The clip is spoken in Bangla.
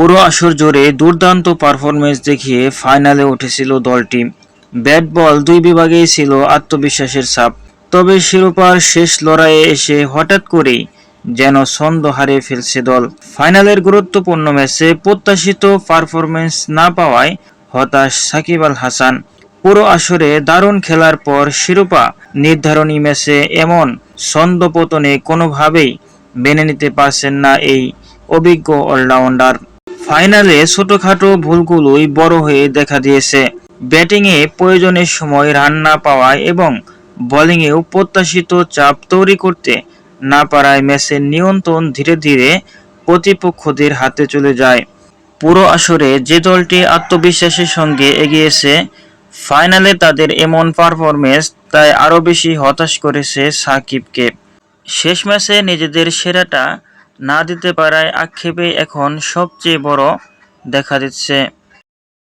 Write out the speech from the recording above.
পুরো আসর জুড়ে দুর্দান্ত পারফরমেন্স দেখিয়ে ফাইনালে উঠেছিল দলটি। ব্যাট বল দুই বিভাগেই ছিল আত্মবিশ্বাসের ছাপ। তবে শিরোপার শেষ লড়াইয়ে এসে হঠাৎ করেই যেন ছন্দ হারিয়ে ফেলছে দল। ফাইনালের গুরুত্বপূর্ণ ম্যাচে প্রত্যাশিত পারফরমেন্স না পাওয়ায় হতাশ সাকিব আল হাসান। পুরো আসরে দারুণ খেলার পর শিরোপা নির্ধারণী ম্যাচে এমন ছন্দপতনে কোনোভাবেই মেনে নিতে পারছেন না এই অভিজ্ঞ অলরাউন্ডার। ফাইনালে ছোটখাটো ভুলগুলোই বড় হয়ে দেখা দিয়েছে। ব্যাটিংয়ে প্রয়োজনের সময় রান না পাওয়ায় এবং বোলিংয়েও প্রত্যাশিত চাপ তৈরি করতে না পারায় ম্যাচের নিয়ন্ত্রণ ধীরে ধীরে প্রতিপক্ষদের হাতে চলে যায়। পুরো আসরে যে দলটি আত্মবিশ্বাসের সঙ্গে এগিয়েছে, ফাইনালে তাদের এমন পারফরমেন্স তাই আরও বেশি হতাশ করেছে সাকিবকে। শেষ ম্যাচে নিজেদের সেরাটা না দিতে পারায় আক্ষেপে এখন সবচেয়ে বড় দেখা দিচ্ছে।